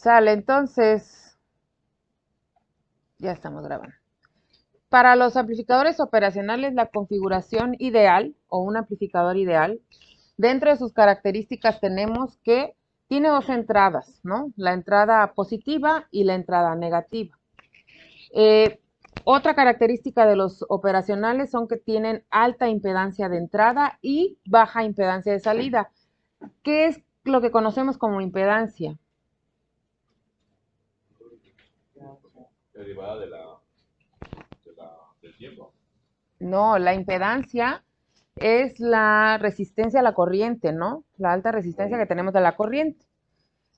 Sale, entonces, ya estamos grabando. Para los amplificadores operacionales, la configuración ideal o un amplificador ideal, dentro de sus características tenemos que tiene dos entradas, ¿no? La entrada positiva y la entrada negativa. Otra característica de los operacionales son que tienen alta impedancia de entrada y baja impedancia de salida. ¿Qué es lo que conocemos como impedancia? Derivada del tiempo. No, la impedancia es la resistencia a la corriente, ¿no? La alta resistencia que tenemos de la corriente.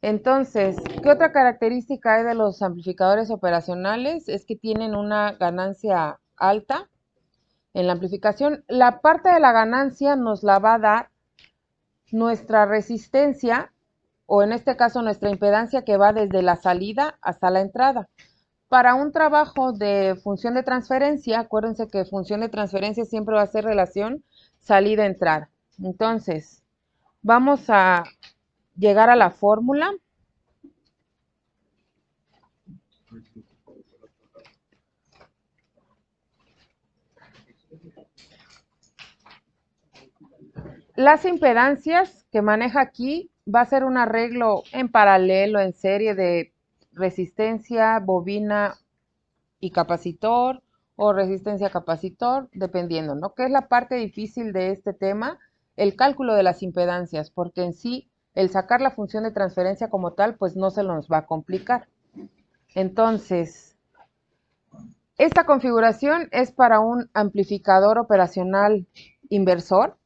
Entonces, ¿qué otra característica hay de los amplificadores operacionales? Es que tienen una ganancia alta en la amplificación. La parte de la ganancia nos la va a dar nuestra resistencia, o en este caso nuestra impedancia, que va desde la salida hasta la entrada. Para un trabajo de función de transferencia, acuérdense que función de transferencia siempre va a ser relación salida-entrada. Entonces, vamos a llegar a la fórmula. Las impedancias que maneja aquí va a ser un arreglo en paralelo, en serie de resistencia, bobina y capacitor, o resistencia capacitor, dependiendo, ¿no? ¿Qué es la parte difícil de este tema? El cálculo de las impedancias, porque en sí, el sacar la función de transferencia como tal, pues no se nos va a complicar. Entonces, esta configuración es para un amplificador operacional inversor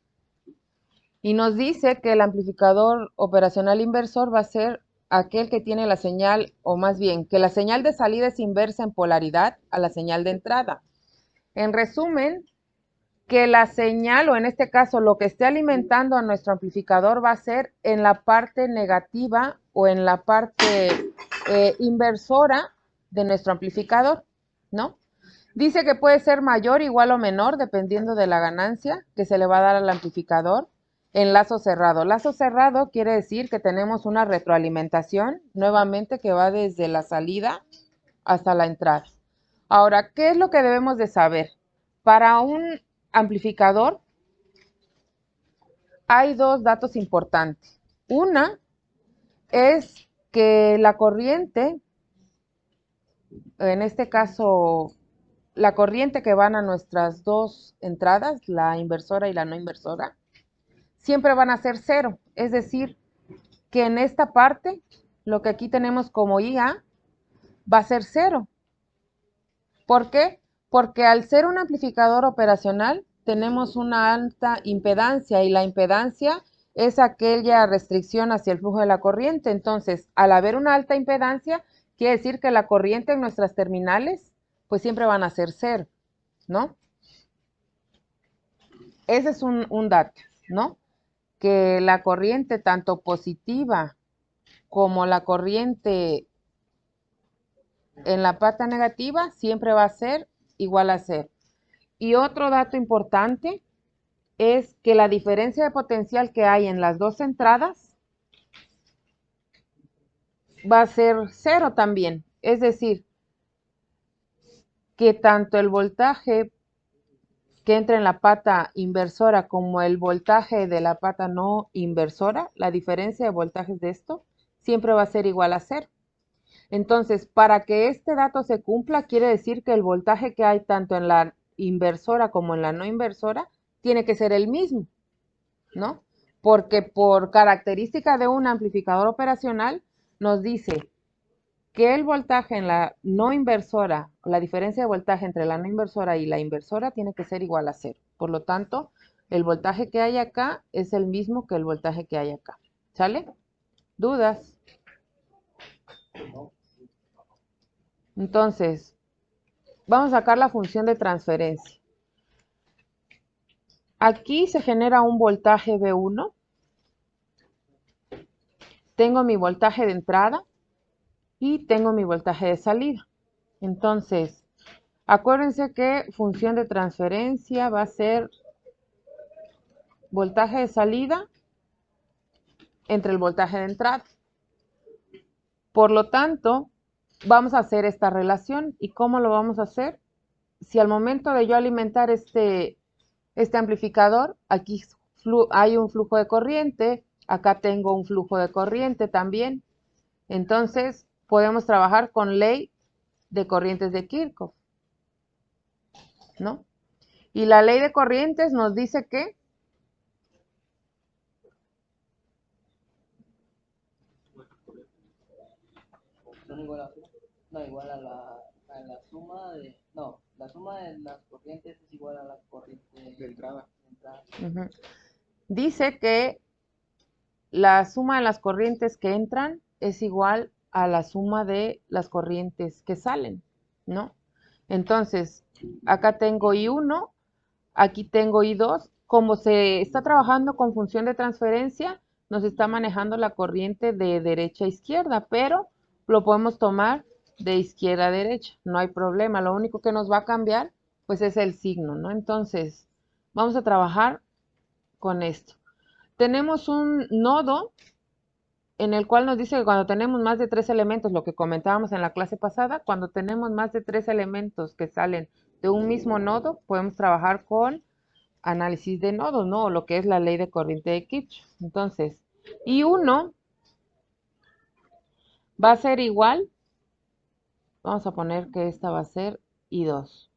y nos dice que el amplificador operacional inversor va a ser aquel que tiene la señal, o más bien, que la señal de salida es inversa en polaridad a la señal de entrada. En resumen, que la señal, o en este caso lo que esté alimentando a nuestro amplificador, va a ser en la parte negativa o en la parte inversora de nuestro amplificador, ¿no? Dice que puede ser mayor, igual o menor, dependiendo de la ganancia que se le va a dar al amplificador en lazo cerrado. Lazo cerrado quiere decir que tenemos una retroalimentación, nuevamente, que va desde la salida hasta la entrada. Ahora, ¿qué es lo que debemos de saber? Para un amplificador hay dos datos importantes. Una es que la corriente, en este caso, la corriente que van a nuestras dos entradas, la inversora y la no inversora, siempre van a ser cero. Es decir, que en esta parte, lo que aquí tenemos como IA, va a ser cero. ¿Por qué? Porque al ser un amplificador operacional, tenemos una alta impedancia, y la impedancia es aquella restricción hacia el flujo de la corriente. Entonces, al haber una alta impedancia, quiere decir que la corriente en nuestras terminales, pues siempre van a ser cero, ¿no? Ese es un dato, ¿no? Que la corriente tanto positiva como la corriente en la pata negativa siempre va a ser igual a cero. Y otro dato importante es que la diferencia de potencial que hay en las dos entradas va a ser cero también. Es decir, que tanto el voltaje que entra en la pata inversora como el voltaje de la pata no inversora, la diferencia de voltajes de esto siempre va a ser igual a cero. Entonces, para que este dato se cumpla, quiere decir que el voltaje que hay tanto en la inversora como en la no inversora tiene que ser el mismo, ¿no? Porque por característica de un amplificador operacional nos dice que el voltaje en la no inversora, la diferencia de voltaje entre la no inversora y la inversora tiene que ser igual a cero. Por lo tanto, el voltaje que hay acá es el mismo que el voltaje que hay acá. ¿Sale? ¿Dudas? Entonces, vamos a sacar la función de transferencia. Aquí se genera un voltaje V1. Tengo mi voltaje de entrada y tengo mi voltaje de salida. Entonces, acuérdense que función de transferencia va a ser voltaje de salida entre el voltaje de entrada. Por lo tanto, vamos a hacer esta relación. ¿Y cómo lo vamos a hacer? Si al momento de yo alimentar este amplificador, aquí hay un flujo de corriente, acá tengo un flujo de corriente también. Entonces, podemos trabajar con ley de corrientes de Kirchhoff, ¿no? Y la ley de corrientes nos dice que son igual a, no, igual a la suma de, no, la suma de las corrientes es igual a la corriente de entrada. Dice que la suma de las corrientes que entran es igual a la suma de las corrientes que salen, ¿no? Entonces, acá tengo I1, aquí tengo I2. Como se está trabajando con función de transferencia, nos está manejando la corriente de derecha a izquierda, pero lo podemos tomar de izquierda a derecha, no hay problema. Lo único que nos va a cambiar, pues es el signo, ¿no? Entonces, vamos a trabajar con esto. Tenemos un nodo en el cual nos dice que cuando tenemos más de 3 elementos, lo que comentábamos en la clase pasada, cuando tenemos más de 3 elementos que salen de un mismo nodo, podemos trabajar con análisis de nodos, ¿no? O lo que es la ley de corriente de Kirchhoff. Entonces, I1 va a ser igual, vamos a poner que esta va a ser I2.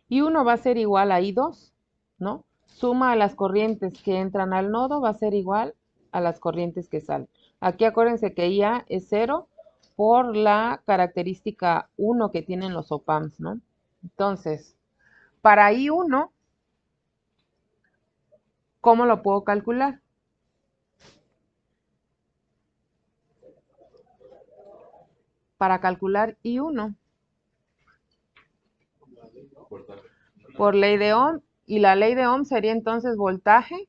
I1 va a ser igual a I2, ¿no? Suma a las corrientes que entran al nodo va a ser igual a las corrientes que salen. Aquí acuérdense que IA es 0 por la característica 1 que tienen los op-amps, ¿no? Entonces, para I1, ¿cómo lo puedo calcular? Para calcular I1, por ley de Ohm, y la ley de Ohm sería entonces voltaje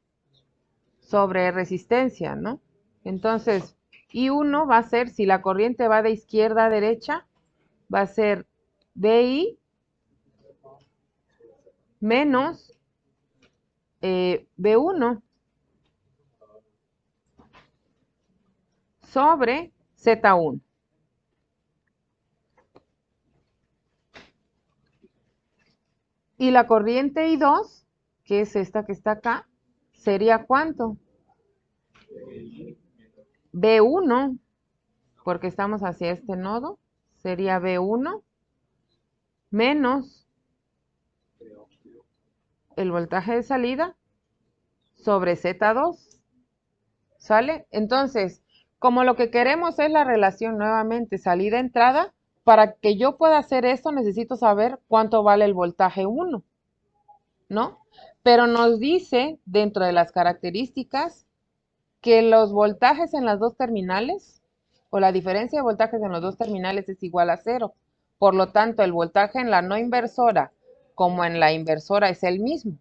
sobre resistencia, ¿no? Entonces, I1 va a ser, si la corriente va de izquierda a derecha, va a ser BI menos B1 sobre Z1. Y la corriente I2, que es esta que está acá, sería ¿cuánto? B1, porque estamos hacia este nodo, sería B1 menos el voltaje de salida sobre Z2. ¿Sale? Entonces, como lo que queremos es la relación nuevamente salida-entrada, para que yo pueda hacer esto necesito saber cuánto vale el voltaje 1, ¿no? Pero nos dice dentro de las características que los voltajes en las dos terminales, o la diferencia de voltajes en los dos terminales es igual a 0. Por lo tanto, el voltaje en la no inversora como en la inversora es el mismo.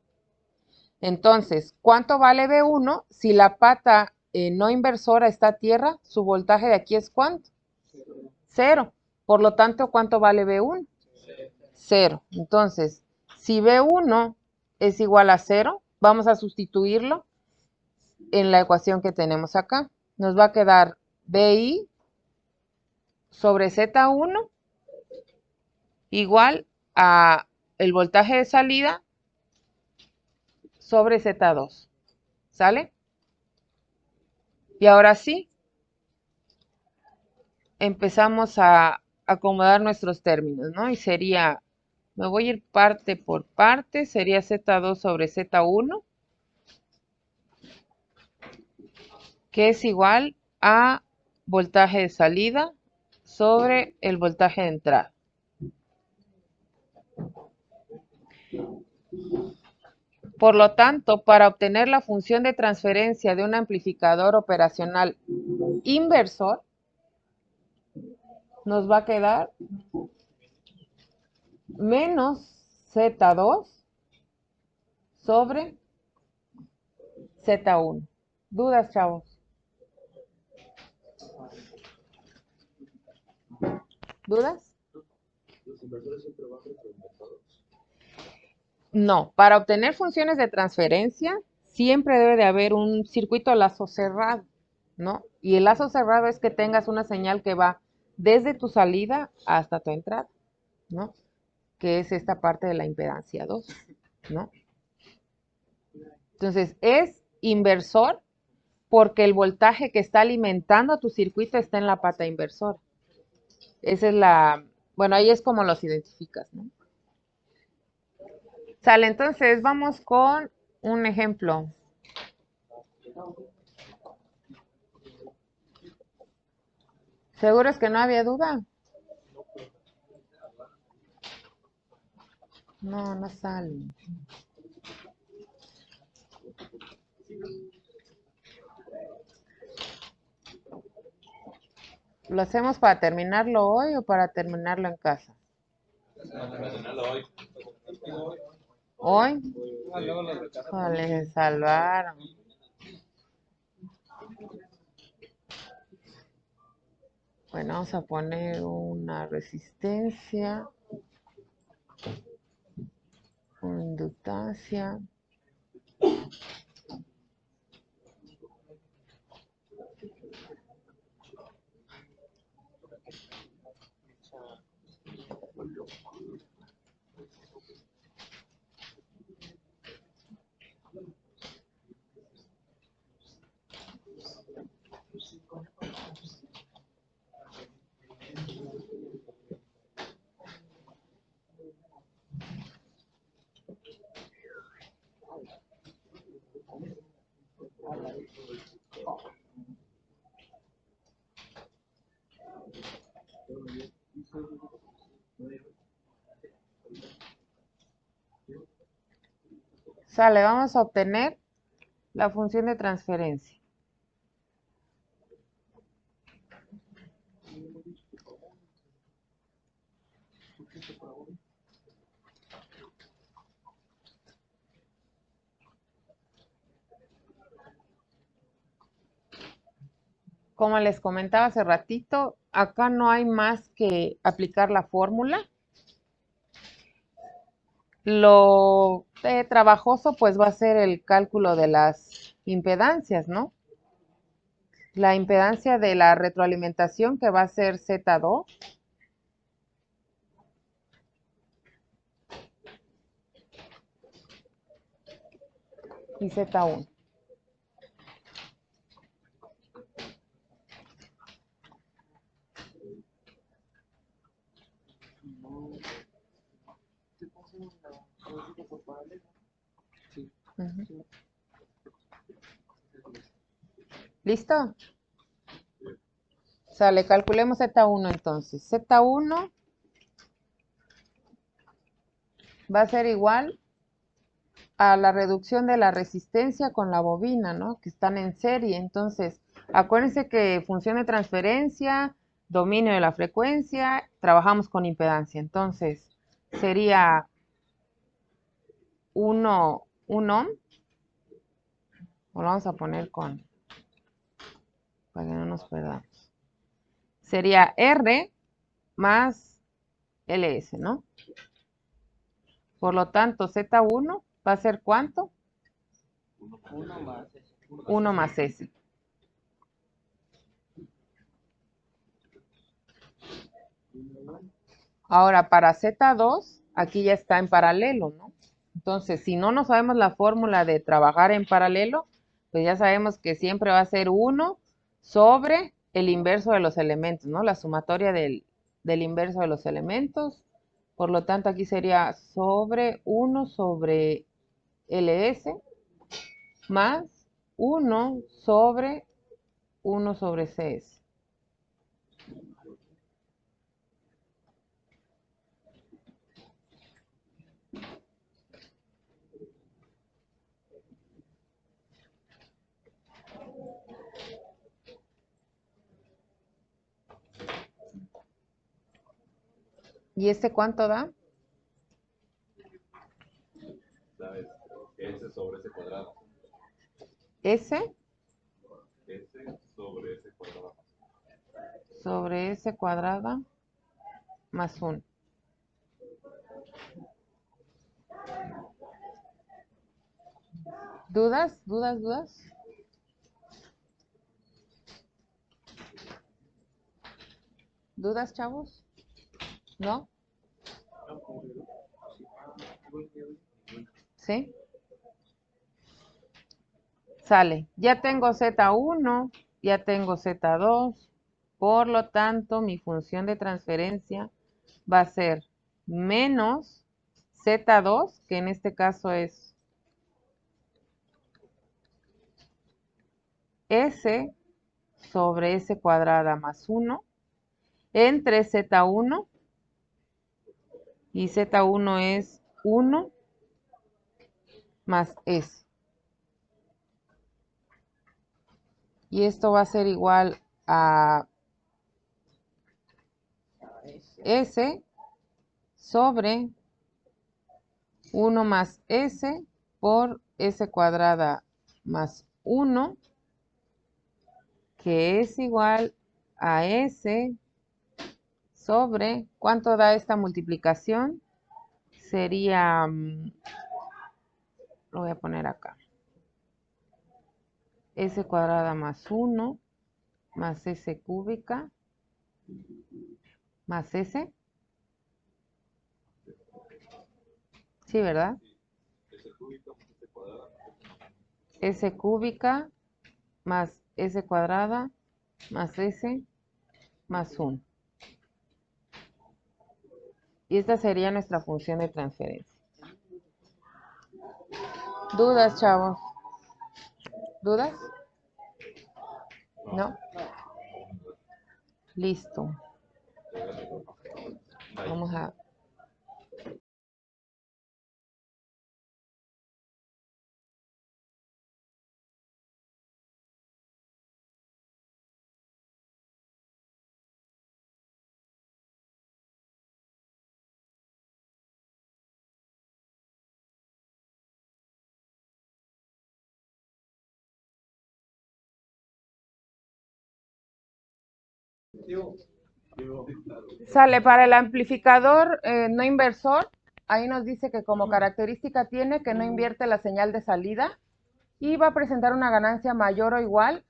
Entonces, ¿cuánto vale B1? Si la pata no inversora está a tierra, su voltaje de aquí es ¿cuánto? 0. Por lo tanto, ¿cuánto vale B1? 0. Entonces, si B1 es igual a 0, vamos a sustituirlo en la ecuación que tenemos acá. Nos va a quedar BI sobre Z1 igual a el voltaje de salida sobre Z2. ¿Sale? Y ahora sí, empezamos a acomodar nuestros términos, ¿no? Y sería, me voy a ir parte por parte, sería Z2 sobre Z1, que es igual a voltaje de salida sobre el voltaje de entrada. Por lo tanto, para obtener la función de transferencia de un amplificador operacional inversor, nos va a quedar menos Z2 sobre Z1. ¿Dudas, chavos? ¿Dudas? ¿Los inversores siempre van retroalimentados? No, para obtener funciones de transferencia siempre debe de haber un circuito lazo cerrado, ¿no? Y el lazo cerrado es que tengas una señal que va desde tu salida hasta tu entrada, ¿no? Que es esta parte de la impedancia 2, ¿no? Entonces, es inversor porque el voltaje que está alimentando a tu circuito está en la pata inversora. Esa es la, bueno, ahí es como los identificas, ¿no? Sale, entonces vamos con un ejemplo. ¿Seguros que no había duda? No, no sale. ¿Lo hacemos para terminarlo hoy o para terminarlo en casa? ¿Hoy? Joder, se salvaron. Bueno, vamos a poner una resistencia, una inductancia. Sale, vamos a obtener la función de transferencia. Como les comentaba hace ratito, acá no hay más que aplicar la fórmula. Lo trabajoso pues va a ser el cálculo de las impedancias, ¿no? La impedancia de la retroalimentación que va a ser Z2 y Z1. Ujú. ¿Listo? Sale, calculemos Z1 entonces. Z1 va a ser igual a la reducción de la resistencia con la bobina, ¿no? Que están en serie. Entonces, acuérdense que función de transferencia, dominio de la frecuencia, trabajamos con impedancia. Entonces, sería 1 ohm, o lo vamos a poner con, para que no nos perdamos. Sería R más LS, ¿no? Por lo tanto, Z1 va a ser ¿cuánto? 1 más S. Ahora, para Z2, aquí ya está en paralelo, ¿no? Entonces, si no nos sabemos la fórmula de trabajar en paralelo, pues ya sabemos que siempre va a ser 1 sobre el inverso de los elementos, ¿no? La sumatoria del inverso de los elementos. Por lo tanto, aquí sería sobre 1 sobre LS más 1 sobre 1 sobre CS. ¿Y este cuánto da? ¿Sabes? S sobre S cuadrado. S S sobre S cuadrado. sobre S cuadrada más 1. ¿Dudas? ¿Dudas? ¿Dudas? ¿Dudas, chavos? ¿No? ¿Sí? Sale. Ya tengo Z1, ya tengo Z2. Por lo tanto, mi función de transferencia va a ser menos Z2, que en este caso es S sobre S cuadrada más 1, entre Z1, y Z1 es 1 más S. Y esto va a ser igual a S sobre 1 más S por S cuadrada más 1, que es igual a S sobre, ¿cuánto da esta multiplicación? Sería, lo voy a poner acá, S cuadrada más 1 más S cúbica más S. Sí, ¿verdad? S cúbica más S cuadrada más S más 1. Y esta sería nuestra función de transferencia. ¿Dudas, chavos? ¿Dudas? ¿No? Listo. Vamos a... Sale para el amplificador no inversor. Ahí nos dice que como característica tiene que no invierte la señal de salida y va a presentar una ganancia mayor o igual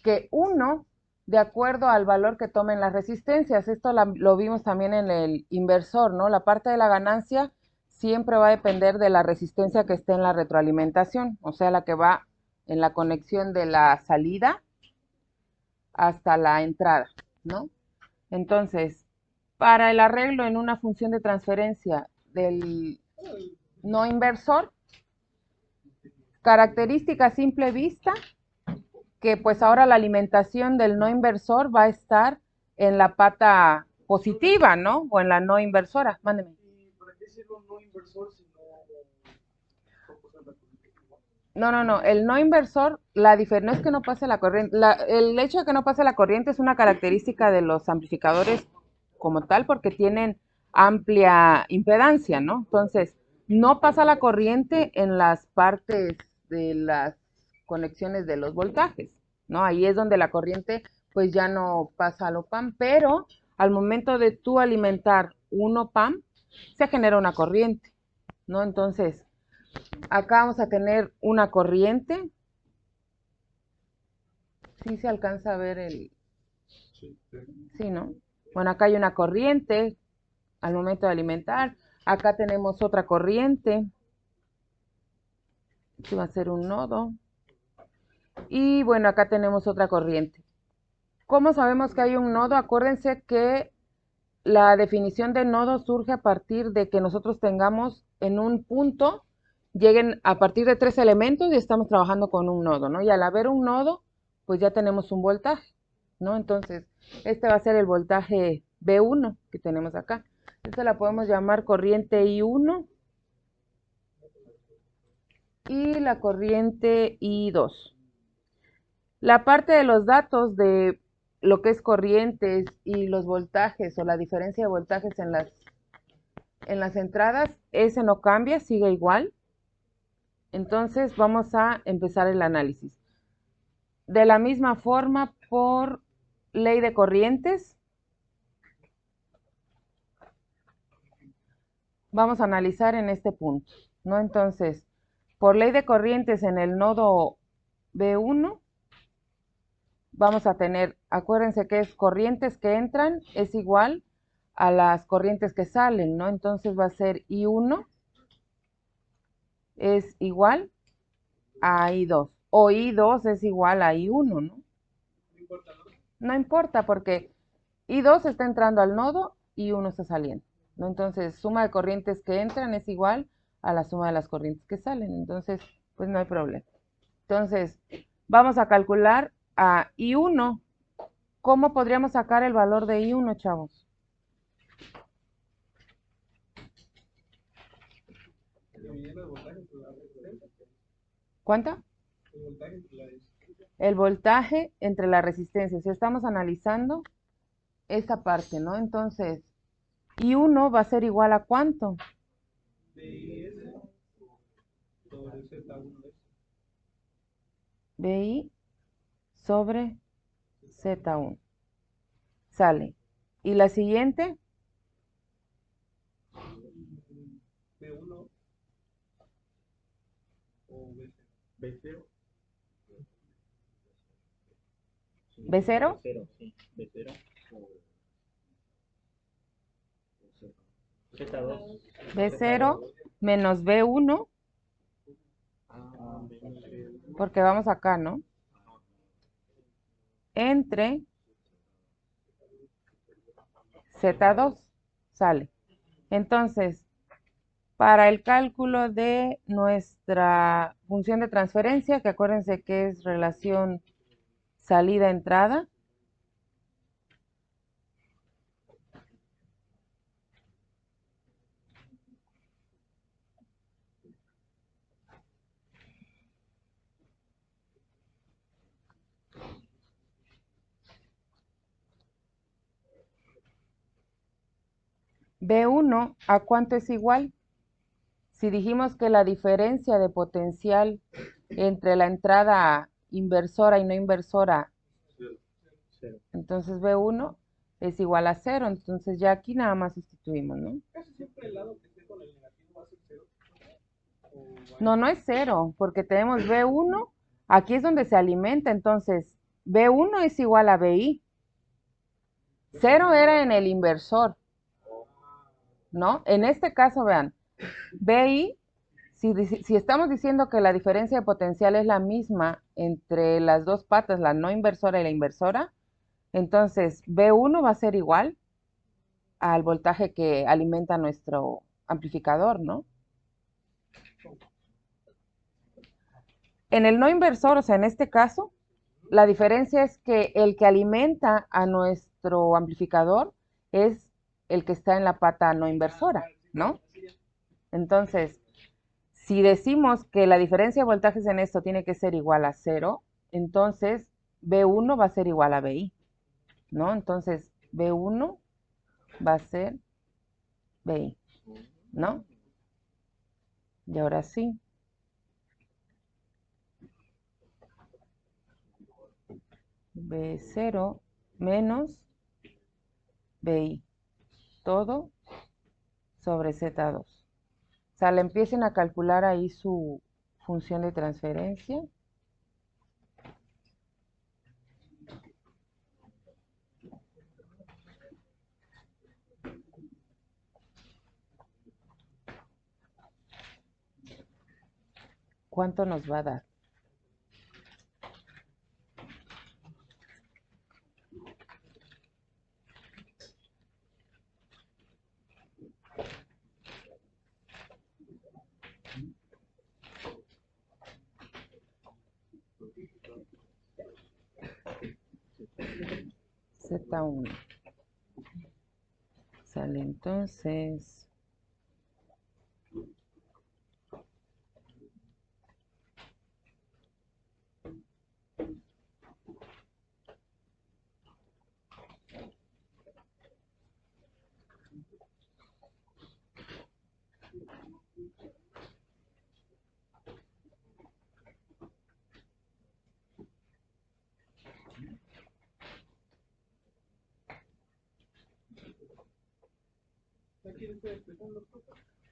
que 1 de acuerdo al valor que tomen las resistencias. Esto lo vimos también en el inversor, ¿no? La parte de la ganancia siempre va a depender de la resistencia que esté en la retroalimentación, o sea, la que va en la conexión de la salida hasta la entrada, ¿no? Entonces, para el arreglo en una función de transferencia del no inversor, característica a simple vista, que pues ahora la alimentación del no inversor va a estar en la pata positiva, ¿no? O en la no inversora. Mándeme. ¿Y para qué sirve un no inversor si no No. El no inversor, no es que no pase la corriente. El hecho de que no pase la corriente es una característica de los amplificadores como tal, porque tienen amplia impedancia, ¿no? Entonces, no pasa la corriente en las partes de las conexiones de los voltajes, ¿no? Ahí es donde la corriente pues ya no pasa al OPAM, pero al momento de tú alimentar un OPAM, se genera una corriente, ¿no? Entonces, acá vamos a tener una corriente. ¿Sí se alcanza a ver el...? Sí, ¿no? Bueno, acá hay una corriente al momento de alimentar. Acá tenemos otra corriente. Este va a ser un nodo. Y bueno, acá tenemos otra corriente. ¿Cómo sabemos que hay un nodo? Acuérdense que la definición de nodo surge a partir de que nosotros tengamos en un punto, lleguen a partir de 3 elementos y estamos trabajando con un nodo, ¿no? Y al haber un nodo, pues ya tenemos un voltaje, ¿no? Entonces, este va a ser el voltaje B1 que tenemos acá. Esta la podemos llamar corriente I1 y la corriente I2. La parte de los datos de lo que es corrientes y los voltajes o la diferencia de voltajes en las entradas, ese no cambia, sigue igual. Entonces vamos a empezar el análisis. De la misma forma, por ley de corrientes, vamos a analizar en este punto, ¿no? Entonces, por ley de corrientes en el nodo B1, vamos a tener, acuérdense que es corrientes que entran es igual a las corrientes que salen, ¿no? Entonces va a ser I1 es igual a I2, o I2 es igual a I1, ¿no? No importa porque I2 está entrando al nodo y I1 está saliendo, ¿no? Entonces, suma de corrientes que entran es igual a la suma de las corrientes que salen. Entonces, pues no hay problema. Entonces, vamos a calcular a I1. ¿Cómo podríamos sacar el valor de I1, chavos? ¿Cuánto? El voltaje entre la resistencia. Si estamos analizando esa parte, ¿no? Entonces, I1 va a ser igual a ¿cuánto? BI sobre Z1. Sale. ¿Y la siguiente? B1 o B0. ¿B0? B0, sí. B0 o Z2. B0 menos B1, porque vamos acá, ¿no? Entre Z2, sale. Entonces, para el cálculo de nuestra función de transferencia, que acuérdense que es relación salida-entrada, B1, ¿a cuánto es igual? Si dijimos que la diferencia de potencial entre la entrada inversora y no inversora, entonces B1 es igual a 0. Entonces ya aquí nada más sustituimos, ¿no? Casi siempre el lado que esté con el negativo va a ser 0. No, no es 0, porque tenemos B1, aquí es donde se alimenta, entonces B1 es igual a BI. 0 era en el inversor, ¿no? En este caso, vean, BI, si estamos diciendo que la diferencia de potencial es la misma entre las dos patas, la no inversora y la inversora, entonces B1 va a ser igual al voltaje que alimenta nuestro amplificador, ¿no? En el no inversor, o sea, en este caso, la diferencia es que el que alimenta a nuestro amplificador es el que está en la pata no inversora, ¿no? Entonces, si decimos que la diferencia de voltajes en esto tiene que ser igual a 0, entonces B1 va a ser igual a BI, ¿no? Entonces, B1 va a ser BI, ¿no? Y ahora sí. B0 menos BI, todo sobre Z2. O sea, le empiecen a calcular ahí su función de transferencia. ¿Cuánto nos va a dar? Z1. Sale entonces.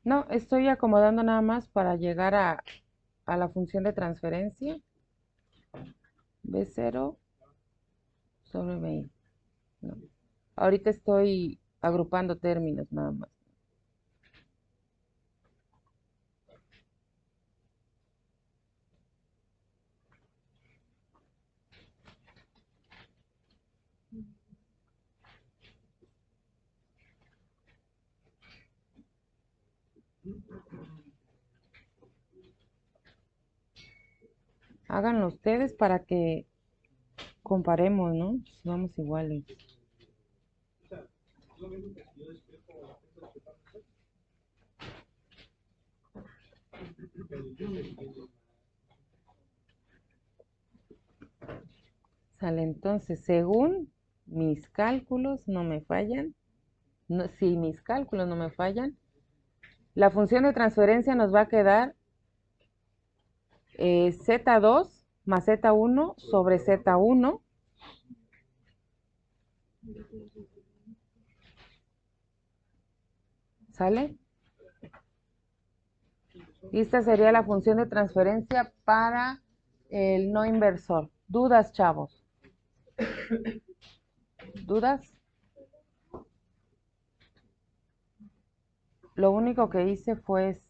No, estoy acomodando nada más para llegar a la función de transferencia. B0 sobre 20. No. Ahorita estoy agrupando términos nada más. Háganlo ustedes para que comparemos, ¿no? Si vamos iguales. O sea, es lo mismo que si yo despejo las cosas que van a hacer. Sale entonces, según mis cálculos no me fallan, si mis cálculos no me fallan, la función de transferencia nos va a quedar Z2 más Z1 sobre Z1. ¿Sale? Y esta sería la función de transferencia para el no inversor. ¿Dudas, chavos? ¿Dudas? Lo único que hice fue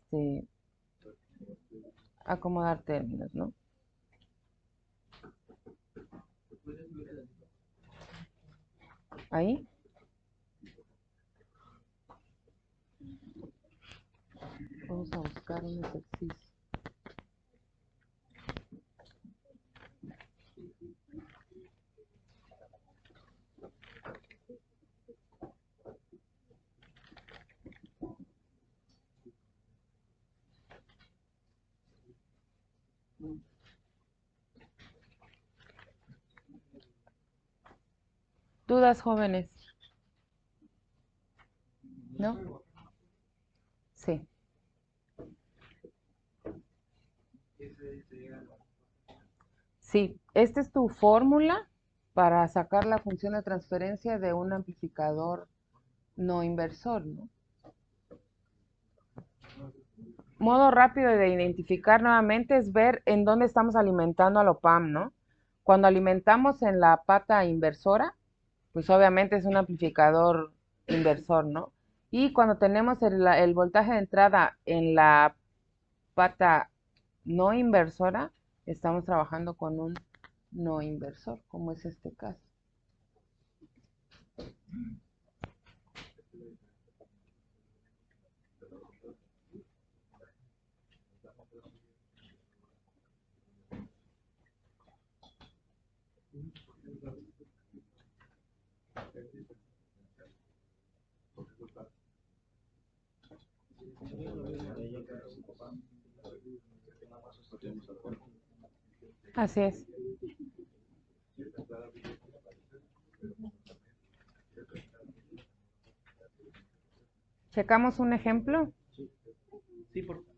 acomodar términos, ¿no? Ahí. Vamos a buscar un ejercicio. ¿Dudas, jóvenes? ¿No? Sí. Sí, esta es tu fórmula para sacar la función de transferencia de un amplificador no inversor, ¿no? Modo rápido de identificar nuevamente es ver en dónde estamos alimentando al OPAMP, ¿no? Cuando alimentamos en la pata inversora, pues obviamente es un amplificador inversor, ¿no? Y cuando tenemos el voltaje de entrada en la pata no inversora, estamos trabajando con un no inversor, como es este caso. Así es. ¿Checamos un ejemplo? Sí, por favor.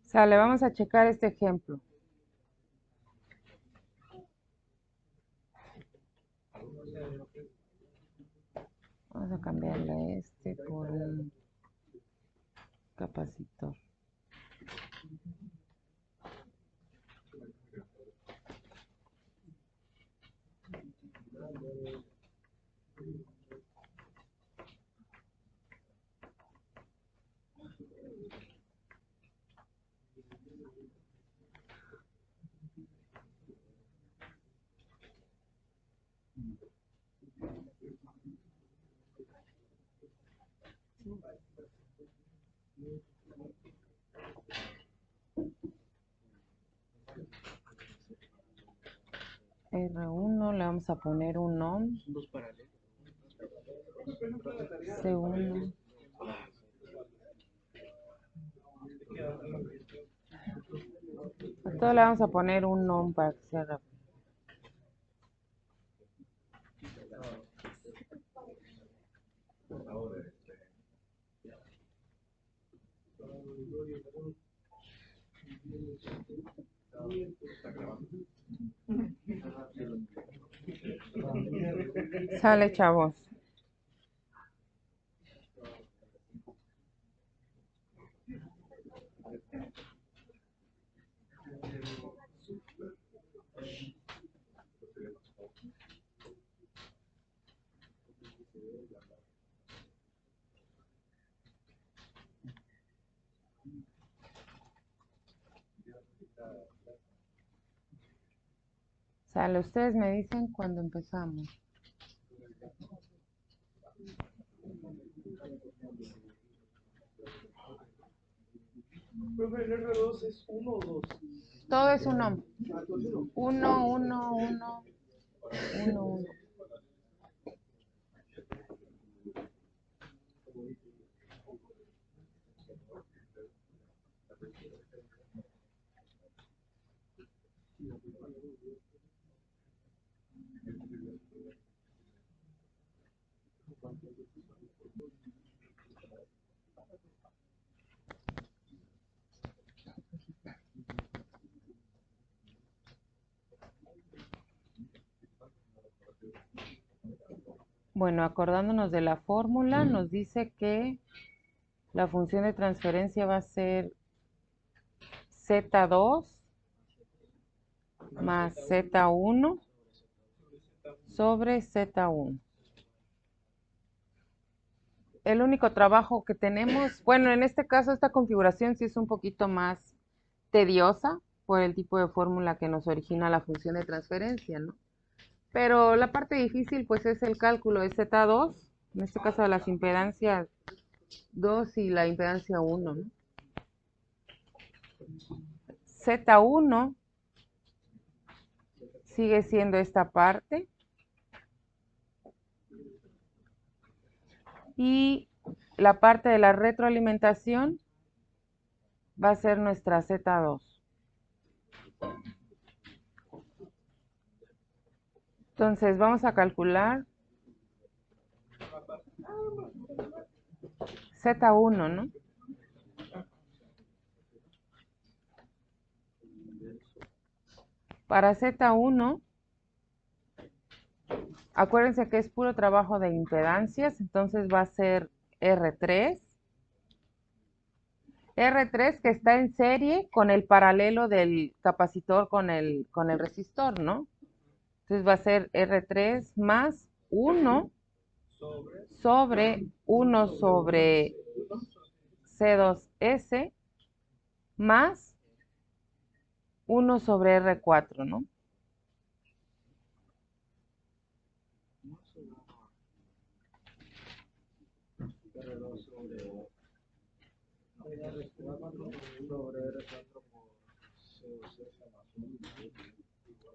Sale, vamos a checar este ejemplo. Vamos a cambiarle a este por un capacitor. R1 C1 le vamos a poner un nom. Son dos paralelos. C1. A todo le vamos a poner un nom para que sea rápido. Sale, chavos. Sale, ustedes me dicen cuando empezamos. Profe, ¿el R2 es 1 o 2? Todo es un nom. Ah, entonces no. 1, 1, 1, 1, 1. Bueno, acordándonos de la fórmula, nos dice que la función de transferencia va a ser Z2 más Z1 sobre Z1. El único trabajo que tenemos, bueno, en este caso esta configuración sí es un poquito más tediosa por el tipo de fórmula que nos origina la función de transferencia, ¿no? Pero la parte difícil pues es el cálculo de Z2, en este caso de las impedancias 2 y la impedancia 1, ¿no? Z1 sigue siendo esta parte y la parte de la retroalimentación va a ser nuestra Z2. Entonces vamos a calcular Z1, ¿no? Para Z1, acuérdense que es puro trabajo de impedancias, entonces va a ser R3. R3 que está en serie con el paralelo del capacitor con el resistor, ¿no? Entonces va a ser R3 más 1 sobre 1 sobre C2S más 1 sobre R4, ¿no?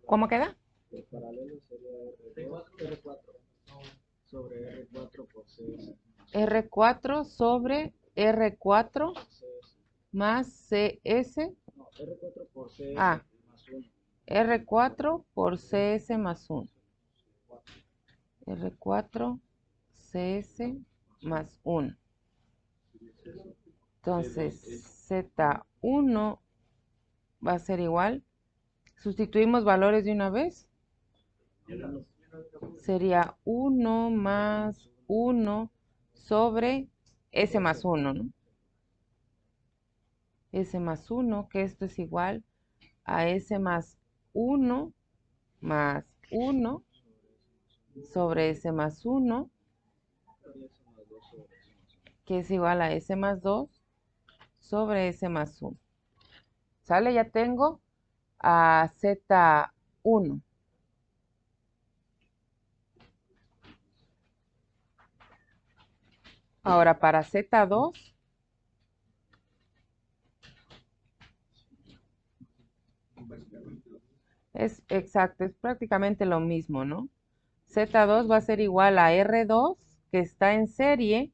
¿Cómo queda? El paralelo sería R4 sobre R4 por CS. R4 sobre R4 más CS. No, R4 por CS Ah, más 1. R4 por CS más 1. R4 CS más 1. Entonces, Z1 va a ser igual. Sustituimos valores de una vez. Sería 1 más 1 sobre S más 1, ¿no? S más 1, que esto es igual a S más 1 sobre S más 1, que es igual a S más 2 sobre S más 1. ¿Sale? Ya tengo a Z1. Ahora para Z2, Es exacto, es prácticamente lo mismo, ¿no? Z2 va a ser igual a R2, que está en serie,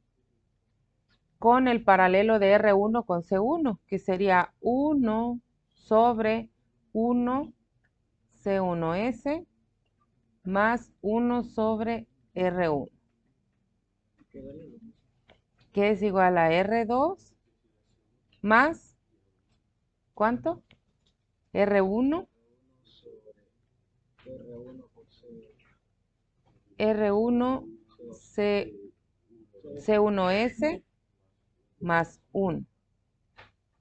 con el paralelo de R1 con C1, que sería 1 sobre 1 C1S más 1 sobre R1, Quedaría lo mismo. que es igual a R2 más, ¿cuánto? R1, Sobre R1 por C, R1 C, C1S más 1.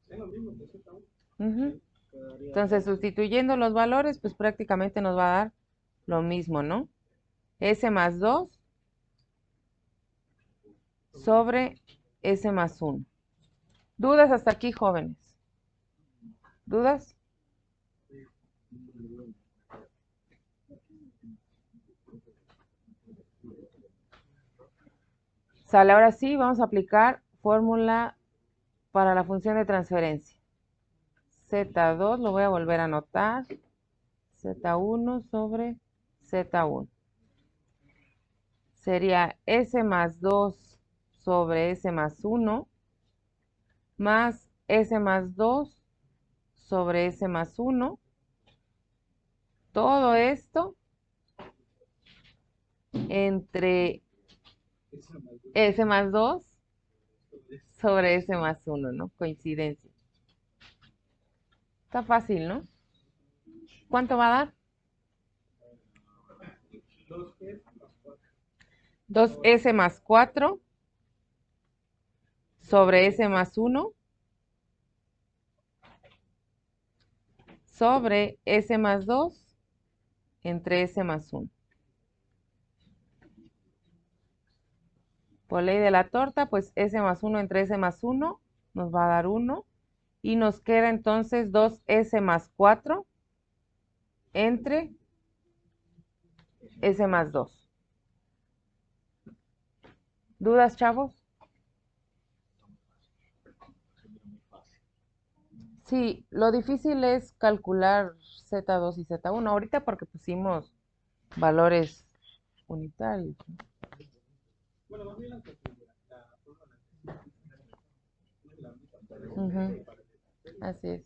Es lo mismo que Z1. Ujú. quedaría Entonces, sustituyendo los valores, pues prácticamente nos va a dar lo mismo, ¿no? S más 2 sobre S más 1. ¿Dudas hasta aquí, jóvenes? ¿Dudas? Sale, ahora sí, vamos a aplicar fórmula para la función de transferencia. Z2 lo voy a volver a anotar. Z1 sobre Z1. Sería S más 2 sobre S más 1 más S más 2 sobre S más 1. Todo esto entre S más 2 sobre S más 1, ¿no? Coincidencia. Está fácil, ¿no? ¿Cuánto va a dar? 2S más 4 sobre S más 1 sobre S más 2 entre S más 1. Por ley de la torta, pues S más 1 entre S más 1 nos va a dar 1. Y nos queda entonces 2S más 4 entre S más 2. ¿Dudas, chavos? Sí, lo difícil es calcular Z2 y Z1 ahorita porque pusimos valores unitarios, ¿no? Bueno, más bien la Ujú, así es.